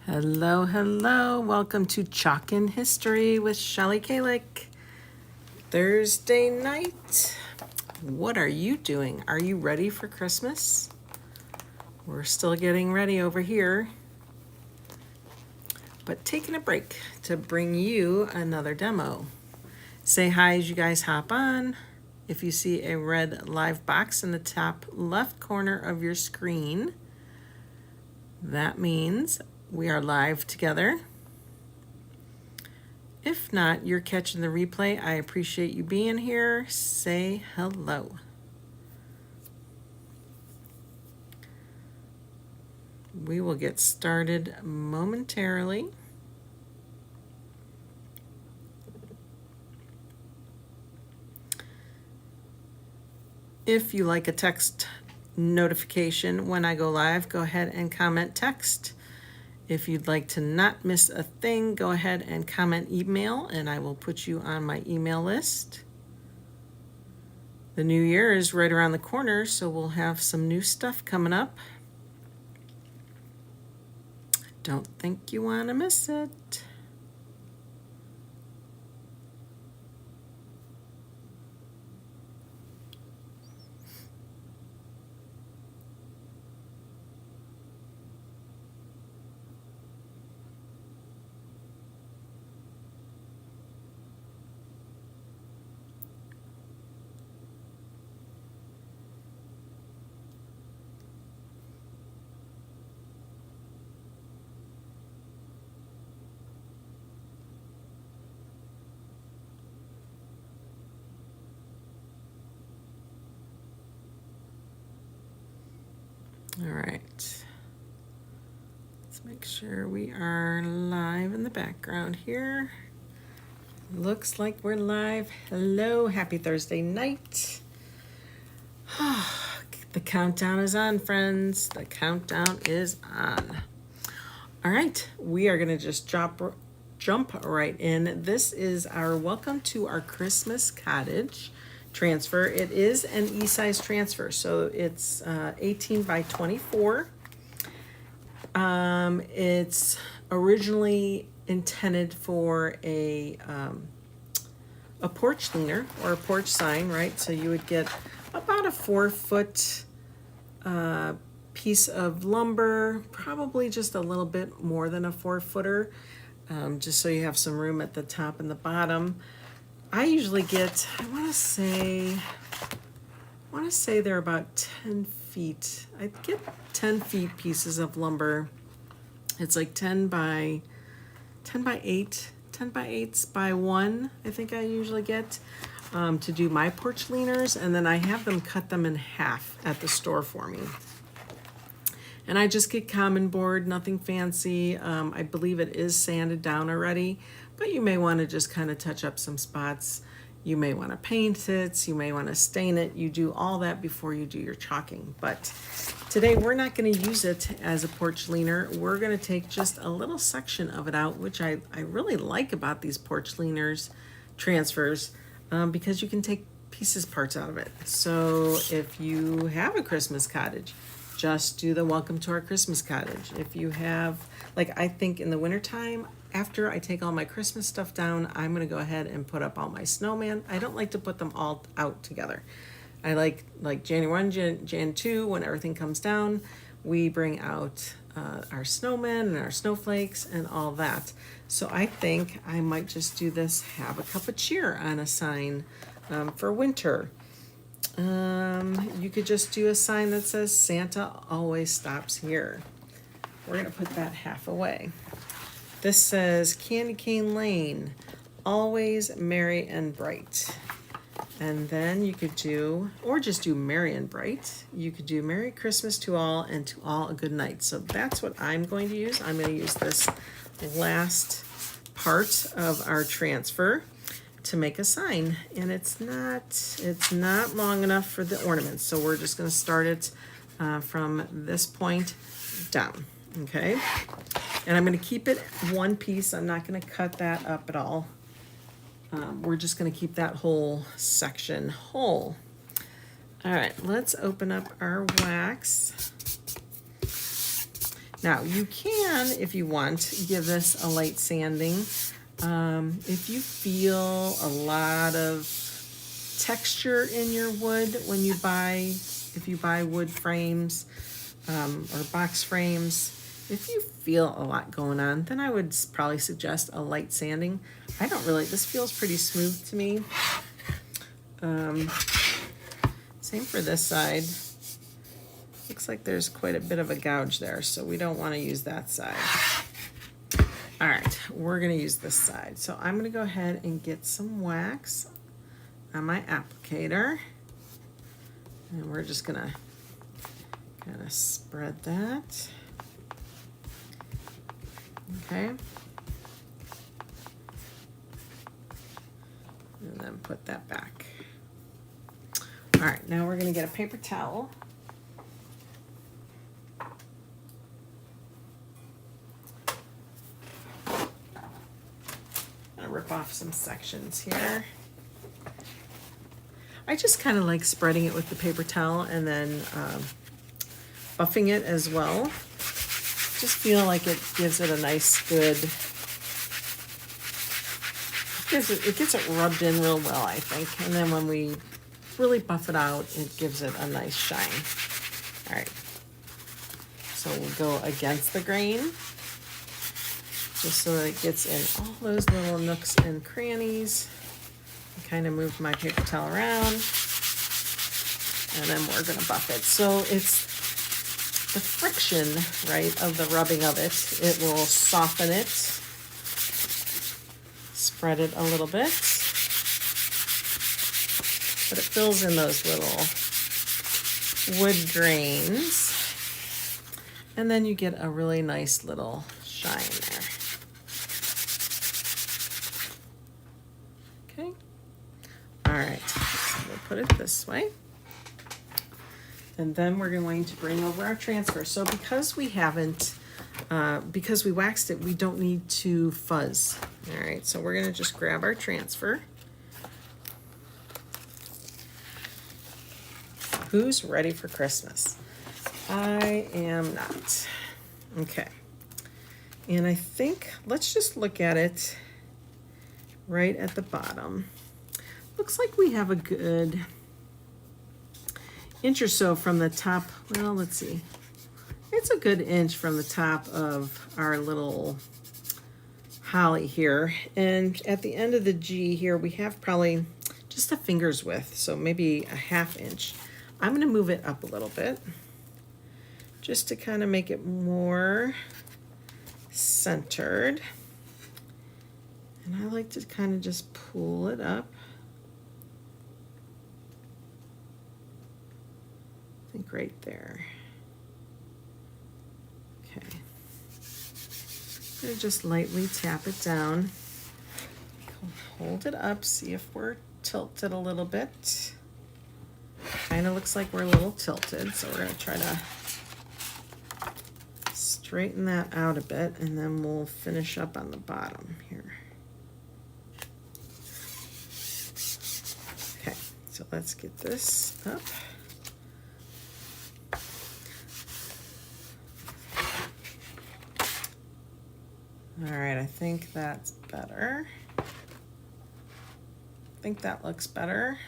Hello, hello. Welcome to Chalkin History with Shelly Kalick. Thursday night. What are you doing? Are you ready for Christmas? We're still getting ready over here, but taking a break to bring you another demo. Say hi as you guys hop on. If you see a red live box in the top left corner of your screen, that means we are live together. If not, you're catching the replay. I appreciate you being here. Say hello. We will get started momentarily. If you like a text notification when I go live, go ahead and comment text. If you'd like to not miss a thing, go ahead and comment email, and I will put you on my email list. The new year is right around the corner, so we'll have some new stuff coming up. Don't think you want to miss it. All right, let's make sure we are live in the background here. Looks like we're live. Hello, happy Thursday night. The countdown is on, friends. The countdown is on. All right, we are gonna just jump right in. This is our welcome to our Christmas cottage transfer. It is an E-size transfer, so it's 18 by 24. It's originally intended for a porch leaner or a porch sign, right? So you would get about a 4-foot piece of lumber, probably just a little bit more than a 4-footer, just so you have some room at the top and the bottom. I usually get, I want to say they're about 10 feet. I get 10 feet pieces of lumber. It's like 10 by 8, 10 by 8s by 1, I think I usually get to do my porch leaners. And then I have them cut them in half at the store for me. And I just get common board, nothing fancy. I believe it is sanded down already, but you may want to just kind of touch up some spots. You may want to paint it, you may want to stain it. You do all that before you do your chalking. But today we're not going to use it as a porch leaner. We're going to take just a little section of it out, which I really like about these porch leaners transfers, because you can take parts out of it. So if you have a Christmas cottage, just do the welcome to our Christmas cottage. If you have, like, I think in the wintertime, after I take all my Christmas stuff down, I'm going to go ahead and put up all my snowman. I don't like to put them all out together. I like January 1, Jan 2, when everything comes down, we bring out our snowmen and our snowflakes and all that. So I think I might just do this, have a cup of cheer on a sign for winter. You could just do a sign that says Santa always stops here. We're going to put that half away. This says Candy Cane Lane, always merry and bright. And then you could do, or just do merry and bright. You could do Merry Christmas to all and to all a good night. So that's what I'm going to use. I'm going to use this last part of our transfer to make a sign, and it's not long enough for the ornaments, so we're just going to start it from this point down. Okay, and I'm going to keep it one piece. I'm not going to cut that up at all. We're just going to keep that whole section whole. All right, let's open up our wax. Now you can, if you want, give this a light sanding. If you feel a lot of texture in your wood when you buy, if you buy wood frames or box frames, if you feel a lot going on, then I would probably suggest a light sanding. I don't really, this feels pretty smooth to me. Same for this side. Looks like there's quite a bit of a gouge there, so we don't want to use that side. All right, we're gonna use this side. So I'm gonna go ahead and get some wax on my applicator. And we're just gonna kind of spread that. Okay. And then put that back. All right, now we're gonna get a paper towel. Rip off some sections here. I just kind of like spreading it with the paper towel and then buffing it as well. Just feel like it gives it a nice good, it gets it rubbed in real well, I think. And then when we really buff it out, it gives it a nice shine. All right, so we'll go against the grain, just so that it gets in all those little nooks and crannies. I kind of move my paper towel around, and then we're gonna buff it. So it's the friction, right, of the rubbing of it. It will soften it, spread it a little bit, but it fills in those little wood grains, and then you get a really nice little shine there. All right, so we'll put it this way. And then we're going to bring over our transfer. So because we haven't, because we waxed it, we don't need to fuzz. All right, so we're gonna just grab our transfer. Who's ready for Christmas? I am not. Okay. And I think, let's just look at it right at the bottom. Looks like we have a good inch or so from the top. Well, let's see. It's a good inch from the top of our little holly here. And at the end of the G here, we have probably just a finger's width, so maybe a ½ inch. I'm gonna move it up a little bit just to kind of make it more centered. And I like to kind of just pull it up. I think right there. Okay. I'm gonna just lightly tap it down. Hold it up, see if we're tilted a little bit. Kind of looks like we're a little tilted, so we're gonna try to straighten that out a bit, and then we'll finish up on the bottom here. Okay, so let's get this up. All right, I think that's better. I think that looks better.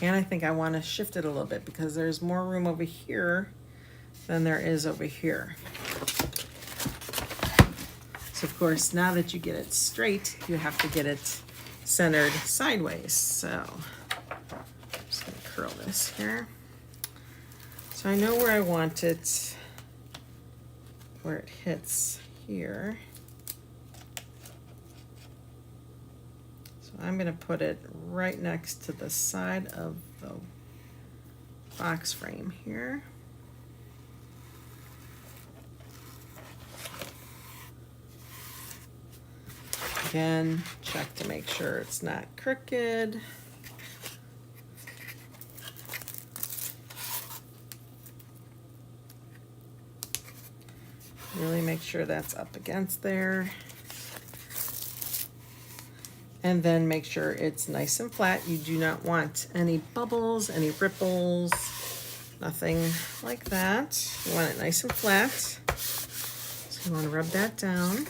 And I think I want to shift it a little bit because there's more room over here than there is over here. So of course, now that you get it straight, you have to get it centered sideways. So I'm just gonna curl this here. So I know where I want it, where it hits here. So I'm gonna put it right next to the side of the box frame here. Again, check to make sure it's not crooked. Really make sure that's up against there. And then make sure it's nice and flat. You do not want any bubbles, any ripples. Nothing like that. You want it nice and flat. So you want to rub that down.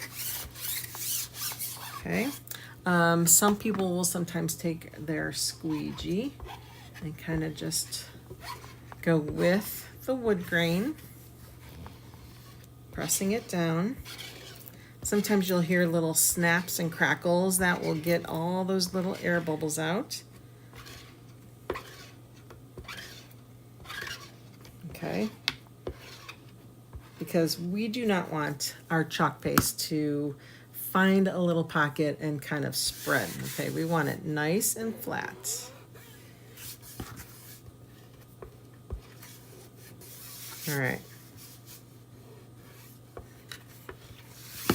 Okay. Some people will sometimes take their squeegee and kind of just go with the wood grain, pressing it down. Sometimes you'll hear little snaps and crackles that will get all those little air bubbles out. Okay. Because we do not want our chalk paste to find a little pocket and kind of spread. Okay, we want it nice and flat. All right.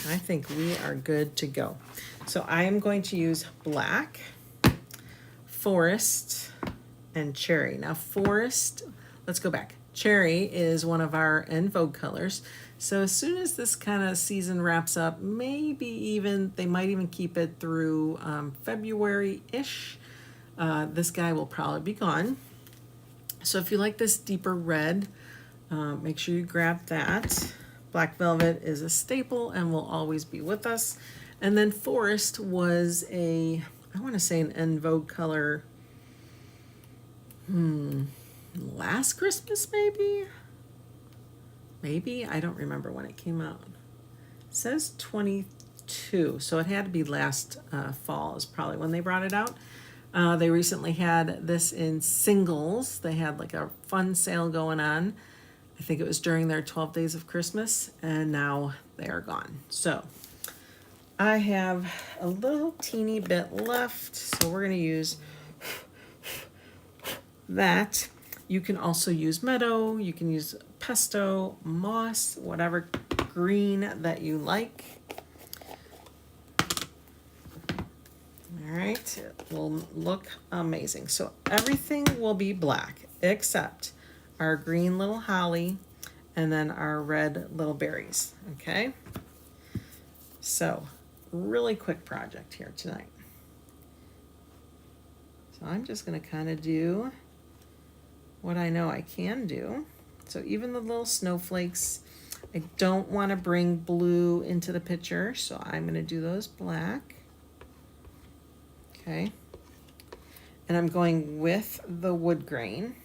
I think we are good to go. So I am going to use black, forest, and cherry. Now forest, let's go back. Cherry is one of our en vogue colors. So as soon as this kind of season wraps up, maybe even, they might even keep it through February-ish. This guy will probably be gone. So if you like this deeper red, make sure you grab that. Black velvet is a staple and will always be with us. And then forest was I want to say an en vogue color, last Christmas maybe? Maybe, I don't remember when it came out. It says 22, so it had to be last fall is probably when they brought it out. They recently had this in singles. They had like a fun sale going on. I think it was during their 12 days of Christmas, and now they are gone. So I have a little teeny bit left, so we're gonna use that. You can also use meadow, you can use pesto, moss, whatever green that you like. All right, it will look amazing. So everything will be black except our green little holly and then our red little berries, okay? So really quick project here tonight. So I'm just gonna kind of do what I know I can do. So even the little snowflakes, I don't want to bring blue into the picture, so I'm going to do those black. Okay. And I'm going with the wood grain.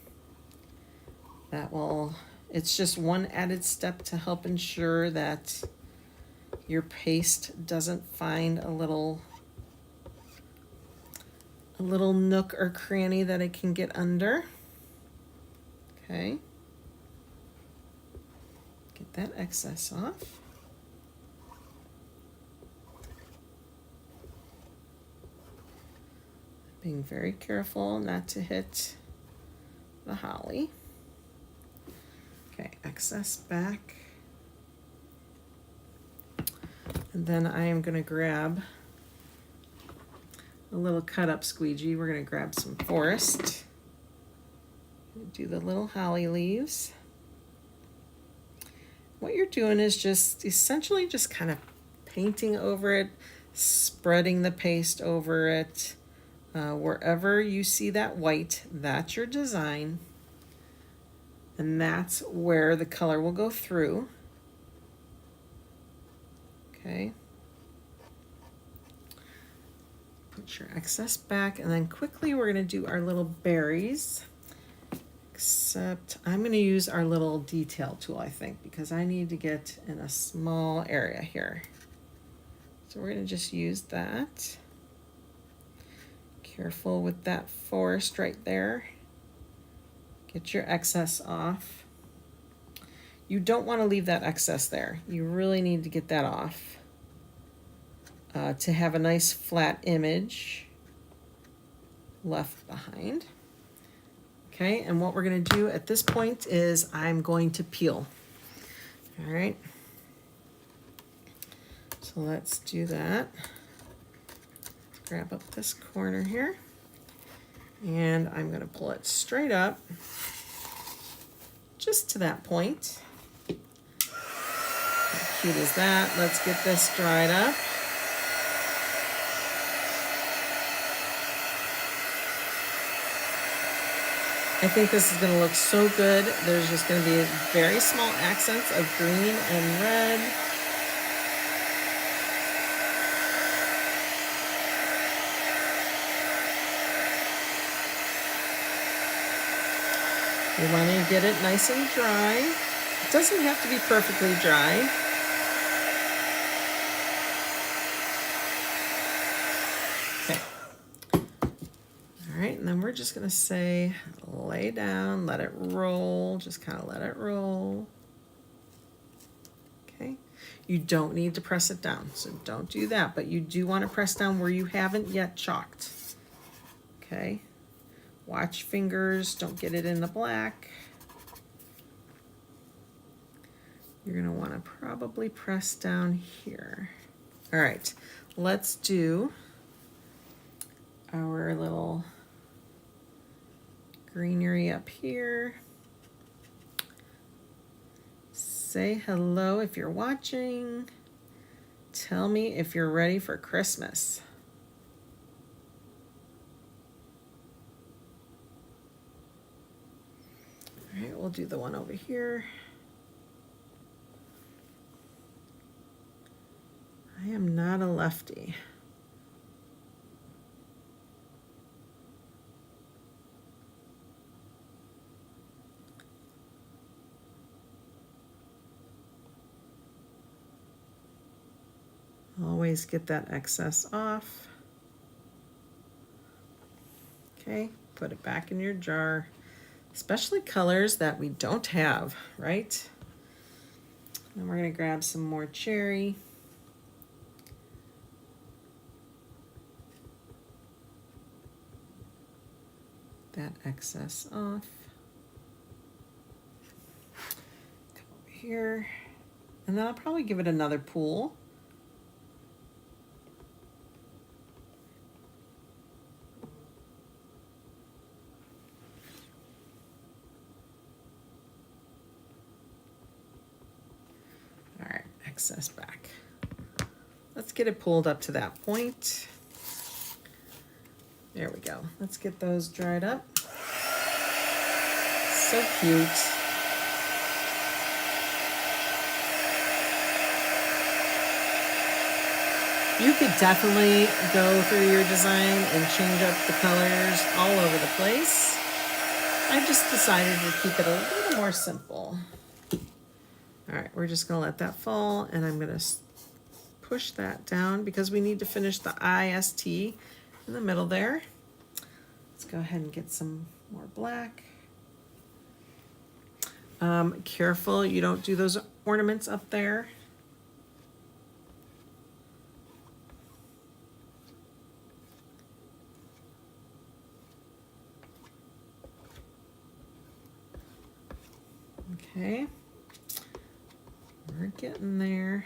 That will, it's just one added step to help ensure that your paste doesn't find a little nook or cranny that it can get under. Okay. Get that excess off. Being very careful not to hit the holly. Okay, excess back. And then I am going to grab a little cut up squeegee. We're going to grab some forest. Do the little holly leaves. What you're doing is just essentially just kind of painting over it, spreading the paste over it. Wherever you see that white, that's your design. And that's where the color will go through. Okay. Put your excess back, and then quickly we're going to do our little berries. Except I'm going to use our little detail tool, I think, because I need to get in a small area here. So we're going to just use that. Careful with that forest right there. Get your excess off. You don't want to leave that excess there. You really need to get that off to have a nice flat image left behind. Okay, and what we're going to do at this point is I'm going to peel. All right. So let's do that. Grab up this corner here, and I'm going to pull it straight up just to that point. How cute is that? Let's get this dried up. I think this is going to look so good. There's just going to be very small accents of green and red. We want to get it nice and dry. It doesn't have to be perfectly dry. Okay. All right, and then we're just gonna say, lay down, let it roll, just kind of let it roll. Okay, you don't need to press it down, so don't do that, but you do want to press down where you haven't yet chalked. Okay, watch fingers, don't get it in the black. You're gonna want to probably press down here. All right, let's do our little greenery up here. Say hello if you're watching. Tell me if you're ready for Christmas. All right, we'll do the one over here. I am not a lefty. Always get that excess off. Okay, put it back in your jar, especially colors that we don't have, right? And we're gonna grab some more cherry. That excess off. Come over here, and then I'll probably give it another pull. All right, excess back. Let's get it pulled up to that point. There we go. Let's get those dried up. So cute. You could definitely go through your design and change up the colors all over the place. I just decided to keep it a little more simple. All right, we're just gonna let that fall, and I'm gonna push that down because we need to finish the IST in the middle there. Let's go ahead and get some more black. Careful you don't do those ornaments up there. Okay, we're getting there.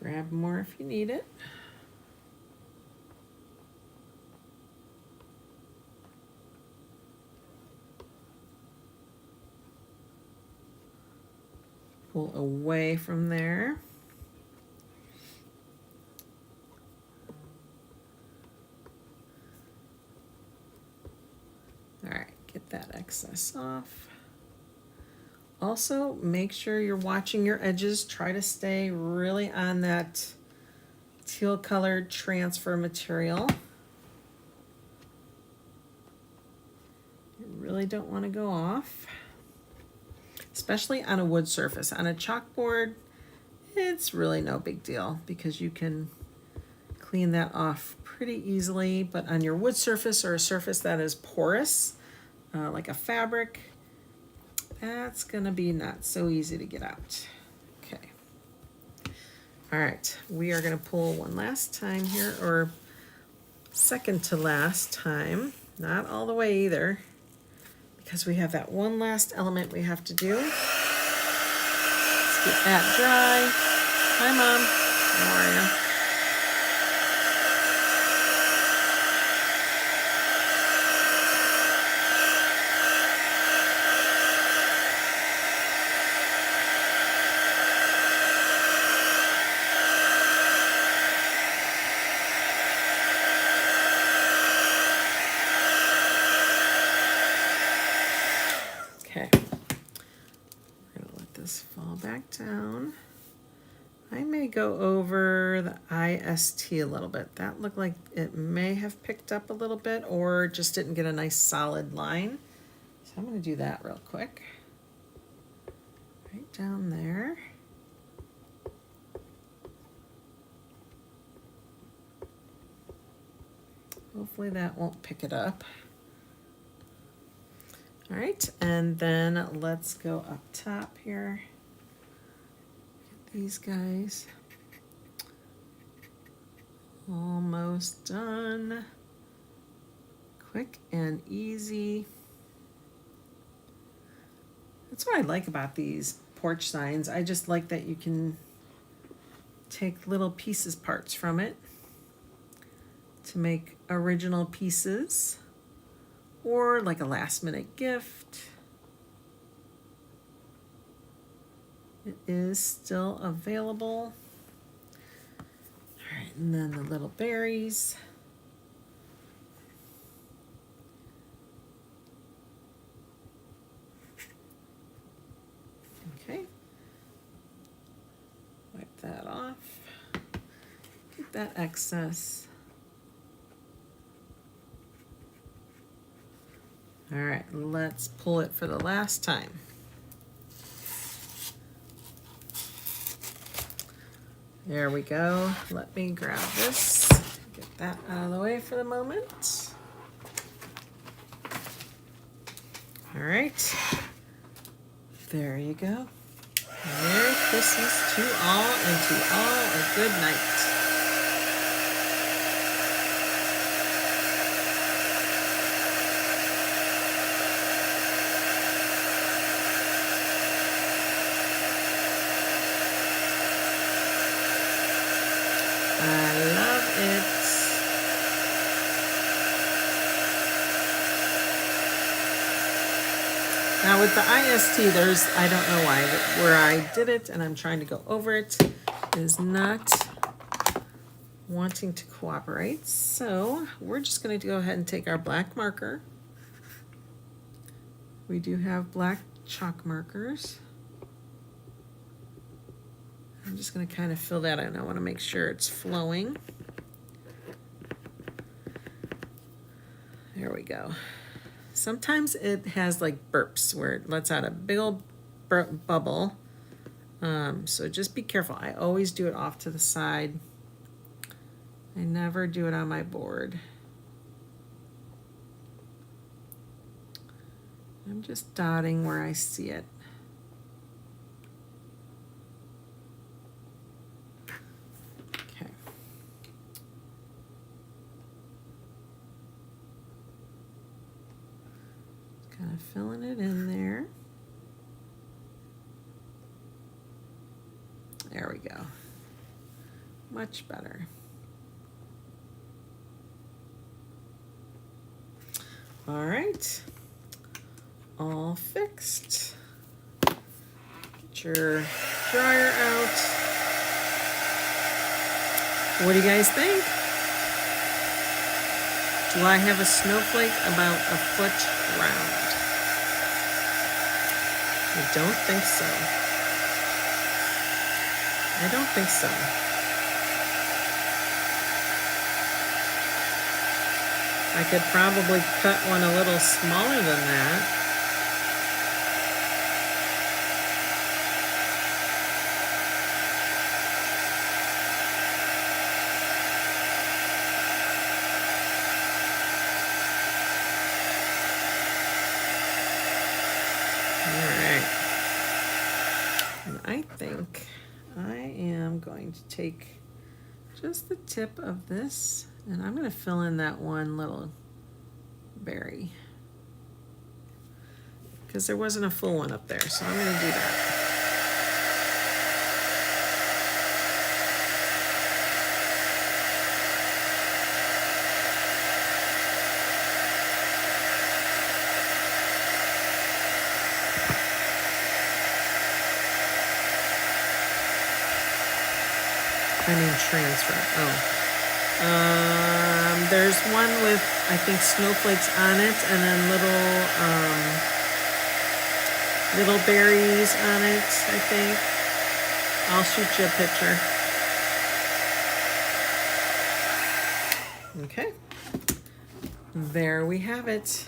Grab more if you need it. Pull away from there. All right, get that excess off. Also, make sure you're watching your edges. Try to stay really on that teal colored transfer material. You really don't want to go off, especially on a wood surface. On a chalkboard, it's really no big deal because you can clean that off pretty easily, but on your wood surface or a surface that is porous, like a fabric, that's gonna be not so easy to get out. Okay. All right, we are gonna pull one last time here, or second to last time, not all the way either, because we have that one last element we have to do. Let's get that dry. Hi, Mom. How are you? this fall back down. I may go over the IST a little bit. That looked like it may have picked up a little bit or just didn't get a nice solid line. So I'm going to do that real quick. Right down there. Hopefully that won't pick it up. All right, and then let's go up top here. Get these guys. Almost done. Quick and easy. That's what I like about these porch signs. I just like that you can take little pieces, parts from it to make original pieces. Or like a last minute gift. It is still available. All right, and then the little berries. Okay. Wipe that off. Get that excess. All right, let's pull it for the last time. There we go. Let me grab this. Get that out of the way for the moment. All right. There you go. Merry Christmas to all, and to all a good night. I love it. Now with the IST, I don't know why, but where I did it and I'm trying to go over it is not wanting to cooperate. So we're just going to go ahead and take our black marker. We do have black chalk markers. I'm just going to kind of fill that in. I want to make sure it's flowing. There we go. Sometimes it has like burps where it lets out a big old bubble. So just be careful. I always do it off to the side. I never do it on my board. I'm just dotting where I see it. Kind of filling it in there. There we go. Much better. All right. All fixed. Get your dryer out. What do you guys think? Do I have a snowflake about a foot round? I don't think so. I don't think so. I could probably cut one a little smaller than that. I think I am going to take just the tip of this and I'm going to fill in that one little berry because there wasn't a full one up there, so I'm going to do that. Transfer. There's one with, I think, snowflakes on it, and then little berries on it, I think. I'll shoot you a picture. Okay. There we have it.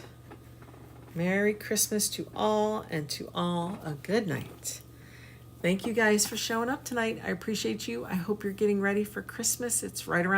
Merry Christmas to all, and to all a good night. Thank you guys for showing up tonight. I appreciate you. I hope you're getting ready for Christmas. It's right around